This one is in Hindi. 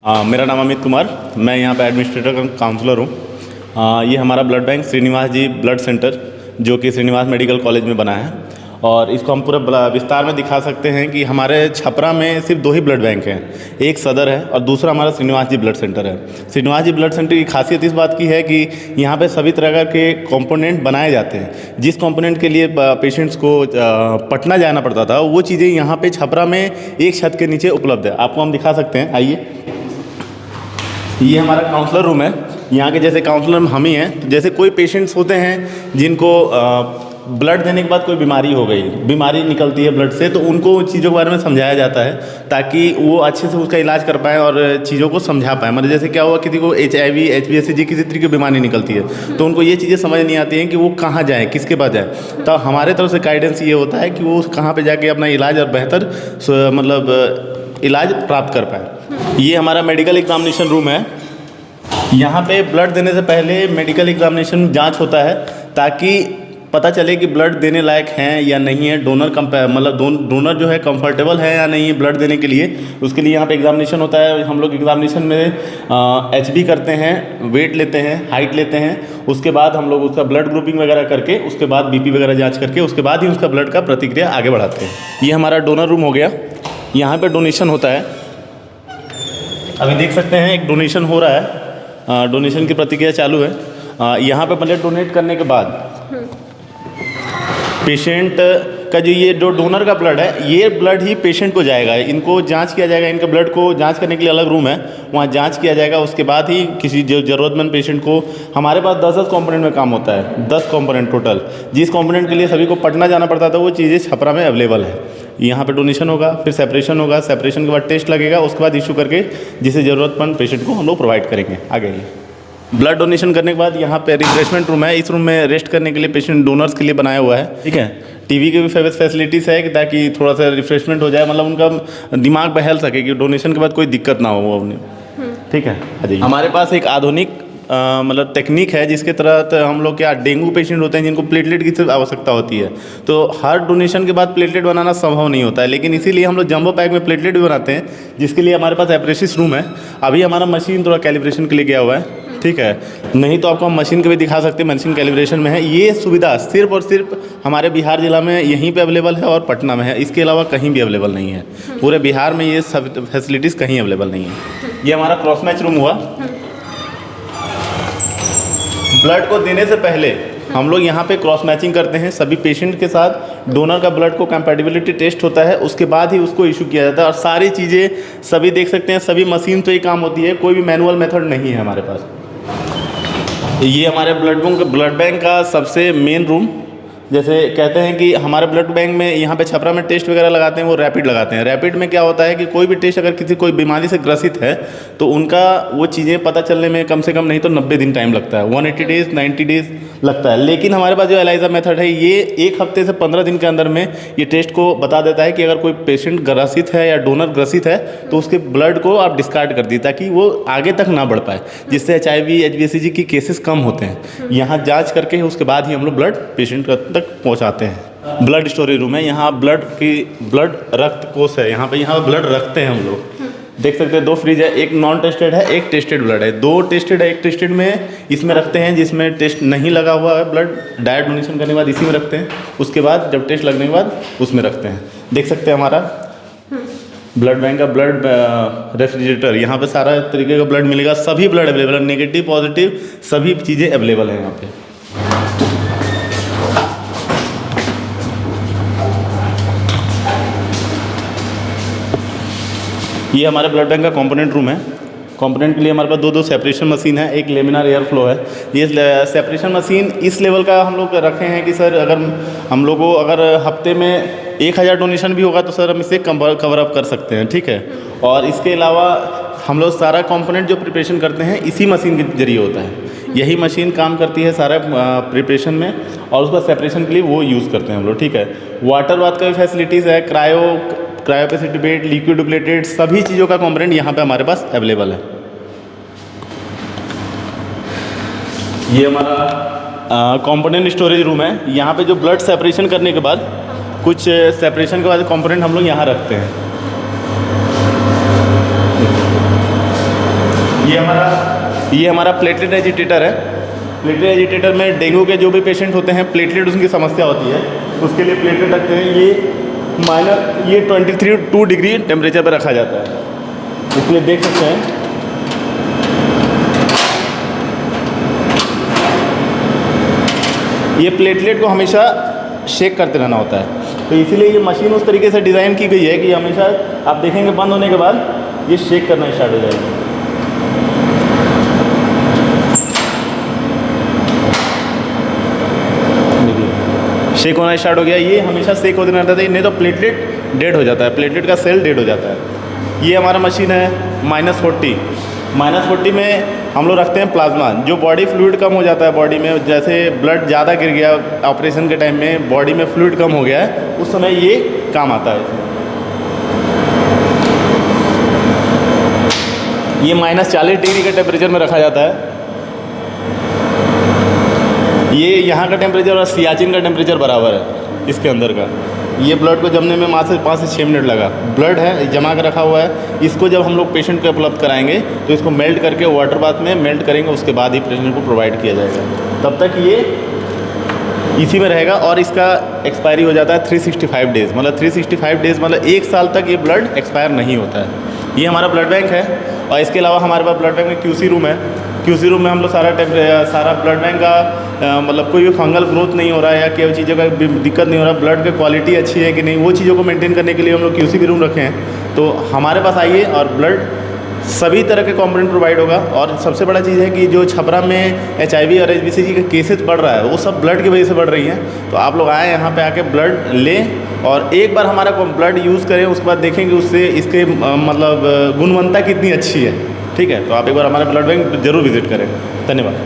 मेरा नाम अमित कुमार, मैं यहाँ पे एडमिनिस्ट्रेटर काउंसलर हूँ। ये हमारा ब्लड बैंक श्रीनिवास जी ब्लड सेंटर जो कि श्रीनिवास मेडिकल कॉलेज में बना है, और इसको हम पूरा विस्तार में दिखा सकते हैं कि हमारे छपरा में सिर्फ 2 ही ब्लड बैंक हैं, एक सदर है और दूसरा हमारा श्रीनिवास जी ब्लड सेंटर है। श्रीनिवास जी ब्लड सेंटर की खासियत इस बात की है कि यहाँ पे सभी तरह के कंपोनेंट बनाए जाते हैं। जिस कंपोनेंट के लिए पेशेंट्स को पटना जाना पड़ता था, वो चीज़ें यहाँ पे छपरा में एक छत के नीचे उपलब्ध है। आपको हम दिखा सकते हैं, आइए। ये हमारा काउंसलर रूम है। यहाँ के जैसे काउंसलर हम ही हैं, तो जैसे कोई पेशेंट्स होते हैं जिनको ब्लड देने के बाद कोई बीमारी हो गई, बीमारी निकलती है ब्लड से, तो उनको चीज़ों के बारे में समझाया जाता है ताकि वो अच्छे से उसका इलाज कर पाएँ और चीज़ों को समझा पाएँ। मतलब जैसे क्या हुआ, किसी को HIV HbScG किसी तरीके की बीमारी निकलती है, तो उनको ये चीज़ें समझ नहीं आती हैं कि वो कहाँ जाएँ, किसके पास जाएँ। तो हमारे तरफ से गाइडेंस ये होता है कि वो कहाँ पर जाके अपना इलाज और बेहतर मतलब इलाज प्राप्त कर पाएँ। ये हमारा मेडिकल एग्जामिनेशन रूम है। यहाँ पे ब्लड देने से पहले मेडिकल एग्जामिनेशन जांच होता है ताकि पता चले कि ब्लड देने लायक हैं या नहीं है, डोनर जो है कंफर्टेबल है या नहीं है ब्लड देने के लिए। उसके लिए यहाँ पे एग्जामिनेशन होता है। हम लोग एग्जामिनेशन में HB करते हैं, वेट लेते हैं, हाइट लेते हैं। उसके बाद हम लोग उसका ब्लड ग्रुपिंग वगैरह करके, उसके बाद BP वगैरह जाँच करके, उसके बाद ही उसका ब्लड का प्रतिक्रिया आगे बढ़ाते हैं। ये हमारा डोनर रूम हो गया। यहाँ पर डोनेशन होता है। अभी देख सकते हैं एक डोनेशन हो रहा है, डोनेशन की प्रतिक्रिया चालू है। यहाँ पे ब्लड डोनेट करने के बाद पेशेंट का जो डोनर का ब्लड है, ये ब्लड ही पेशेंट को जाएगा। इनको जांच किया जाएगा, इनके ब्लड को जांच करने के लिए अलग रूम है, वहाँ जांच किया जाएगा। उसके बाद ही किसी जो ज़रूरतमंद पेशेंट को, हमारे पास 10 कंपोनेंट में काम होता है, 10 कंपोनेंट टोटल। जिस कंपोनेंट के लिए सभी को पटना जाना पड़ता था, वो चीज़ें छपरा में अवेलेबल है। यहाँ पे डोनेशन होगा, फिर सेपरेशन होगा, सेपरेशन के बाद टेस्ट लगेगा, उसके बाद इशू करके जिसे ज़रूरतमंद पेशेंट को हम लोग प्रोवाइड करेंगे। आगे ब्लड डोनेशन करने के बाद यहाँ पे रिफ्रेशमेंट रूम है। इस रूम में रेस्ट करने के लिए पेशेंट डोनर्स के लिए बनाया हुआ है, ठीक है। टीवी की भी फैसिलिटीज़ है कि ताकि थोड़ा सा रिफ्रेशमेंट हो जाए, मतलब उनका दिमाग बहल सके कि डोनेशन के बाद कोई दिक्कत ना हो वो उन्हें, ठीक है। हमारे पास एक आधुनिक मतलब टेक्निक है जिसके तहत हम लोग क्या, डेंगू पेशेंट होते हैं जिनको प्लेटलेट की सिर्फ आवश्यकता होती है, तो हर डोनेशन के बाद प्लेटलेट बनाना संभव नहीं होता है, लेकिन इसीलिए हम लोग जंबो पैक में प्लेटलेट भी बनाते हैं, जिसके लिए हमारे पास एपरेसिस रूम है। अभी हमारा मशीन थोड़ा कैलिब्रेशन के लिए गया हुआ है, ठीक है। नहीं तो आपको हम मशीन के भी दिखा सकते हैं, मशीन कैलिब्रेशन में है। ये सुविधा सिर्फ और सिर्फ हमारे बिहार जिला में यहीं पे अवेलेबल है और पटना में है, इसके अलावा कहीं भी अवेलेबल नहीं है। पूरे बिहार में ये सब फैसिलिटीज़ कहीं अवेलेबल नहीं है। ये हमारा क्रॉस मैच रूम हुआ। ब्लड को देने से पहले हम लोग यहाँ पे क्रॉस मैचिंग करते हैं सभी पेशेंट के साथ। डोनर का ब्लड को कंपैटिबिलिटी टेस्ट होता है, उसके बाद ही उसको इशू किया जाता है। और सारी चीज़ें सभी देख सकते हैं, सभी मशीन तो ये काम होती है, कोई भी मैनुअल मेथड नहीं है हमारे पास। ये हमारे ब्लड बैंक का सबसे मेन रूम। जैसे कहते हैं कि हमारे ब्लड बैंक में यहाँ पे छपरा में टेस्ट वगैरह लगाते हैं, वो रैपिड लगाते हैं। रैपिड में क्या होता है कि कोई भी टेस्ट अगर कोई बीमारी से ग्रसित है, तो उनका वो चीज़ें पता चलने में कम से कम नहीं तो 90 दिन टाइम लगता है, 180 डेज़ 90 डेज़ लगता है। लेकिन हमारे पास जो एलाइजा मेथड है, ये 1 हफ्ते से 15 दिन के अंदर में ये टेस्ट को बता देता है कि अगर कोई पेशेंट ग्रसित है या डोनर ग्रसित है, तो उसके ब्लड को आप डिस्कार्ड कर दी ताकि वो आगे तक ना बढ़ पाए, जिससे HIV HbScG की केसेस कम होते हैं। यहाँ जाँच करके उसके बाद ही हम लोग ब्लड पेशेंट तक पहुँचाते हैं। ब्लड स्टोरेज रूम है। यहाँ ब्लड रक्त कोष है, यहाँ ब्लड रखते हैं हम लोग। देख सकते हैं 2 फ्रिज है, एक नॉन टेस्टेड है, एक टेस्टेड ब्लड है। 2 टेस्टेड है, एक टेस्टेड में इसमें रखते हैं, जिसमें टेस्ट नहीं लगा हुआ है ब्लड, डायरेक्ट डोनेशन करने के बाद इसी में रखते हैं। उसके बाद जब टेस्ट लगने के बाद उसमें रखते हैं। देख सकते हैं हमारा ब्लड बैंक का ब्लड रेफ्रिजरेटर, यहाँ पे सारा तरीके का ब्लड मिलेगा। सभी ब्लड अवेलेबल है, नेगेटिव पॉजिटिव सभी चीज़ें अवेलेबल हैं यहाँ पे। ये हमारे ब्लड बैंक का कंपोनेंट रूम है। कंपोनेंट के लिए हमारे पास 2 सेपरेशन मशीन है, एक लेमिनार एयर फ्लो है। ये सेपरेशन मशीन इस लेवल का हम लोग रखे हैं कि सर अगर हम लोग को अगर हफ्ते में 1000 डोनेशन भी होगा तो सर हम इसे कवर अप कर सकते हैं, ठीक है। और इसके अलावा हम लोग सारा कंपोनेंट जो प्रिपरेशन करते हैं इसी मशीन के जरिए होता है। यही मशीन काम करती है सारा प्रिपरेशन में, और उसका सेपरेशन के लिए वो यूज़ करते हैं हम लोग, ठीक है। वाटर बाथ का भी फैसिलिटीज़ है, क्रायोपेसिटी बेड, लिक्विड डुप्लेटेड सभी चीज़ों का कंपोनेंट यहाँ पे हमारे पास अवेलेबल है। ये हमारा कंपोनेंट स्टोरेज रूम है। यहाँ पे जो ब्लड सेपरेशन करने के बाद कुछ सेपरेशन के बाद कंपोनेंट हम लोग यहाँ रखते हैं। ये हमारा प्लेटलेट एजिटेटर है। प्लेटलेट एजिटेटर में डेंगू के जो भी पेशेंट होते हैं, प्लेटलेट उनकी समस्या होती है, उसके लिए प्लेटलेट रखते हैं। ये 23 डिग्री टेम्परेचर पर रखा जाता है, इसलिए देख सकते हैं। ये प्लेटलेट को हमेशा शेक करते रहना होता है, तो इसीलिए ये मशीन उस तरीके से डिज़ाइन की गई है कि हमेशा आप देखेंगे बंद होने के बाद ये शेक करना स्टार्ट हो जाएगा। शेक होना स्टार्ट हो गया। ये हमेशा शेक होते रहता है, नहीं तो प्लेटलेट डेड हो जाता है, प्लेटलेट का सेल डेड हो जाता है। ये हमारा मशीन है -40 में हम लोग रखते हैं प्लाज्मा। जो बॉडी फ्लूइड कम हो जाता है बॉडी में, जैसे ब्लड ज़्यादा गिर गया ऑपरेशन के टाइम में, बॉडी में फ्लूइड कम हो गया है, उस समय ये काम आता है। ये -40 डिग्री के टेम्परेचर में रखा जाता है। ये यहाँ का टेम्परेचर और सियाचिन का टेम्परेचर बराबर है इसके अंदर का। ये ब्लड को जमने में 5 से 6 मिनट लगा। ब्लड है जमा कर रखा हुआ है, इसको जब हम लोग पेशेंट को उपलब्ध कराएंगे तो इसको मेल्ट करके वाटर बाथ में मेल्ट करेंगे, उसके बाद ही पेशेंट को प्रोवाइड किया जाएगा। तब तक ये इसी में रहेगा और इसका एक्सपायरी हो जाता है 365 डेज़, मतलब 365 डेज़ मतलब 1 साल तक ये ब्लड एक्सपायर नहीं होता है। ये हमारा ब्लड बैंक है। और इसके अलावा हमारे पास ब्लड बैंक में QC रूम है। QC रूम में हम लोग सारा ब्लड बैंक का मतलब कोई भी फंगल ग्रोथ नहीं हो रहा है या कोई चीज़ों का दिक्कत नहीं हो रहा, ब्लड की क्वालिटी अच्छी है कि नहीं, वो चीज़ों को मेंटेन करने के लिए हम लोग QC भी रूम रखे हैं। तो हमारे पास आइए और ब्लड सभी तरह के कंपोनेंट प्रोवाइड होगा। और सबसे बड़ा चीज़ है कि जो छपरा में HIV और HBCG के केसेस बढ़ रहा है, वो सब ब्लड की वजह से बढ़ रही हैं। तो आप लोग आए यहाँ पे आके ब्लड लें और एक बार हमारा ब्लड यूज़ करें, उसके बाद देखेंगे उससे इसके मतलब गुणवत्ता कितनी अच्छी है। ठीक है, तो आप एक बार हमारे ब्लड बैंक ज़रूर विजिट करें। धन्यवाद।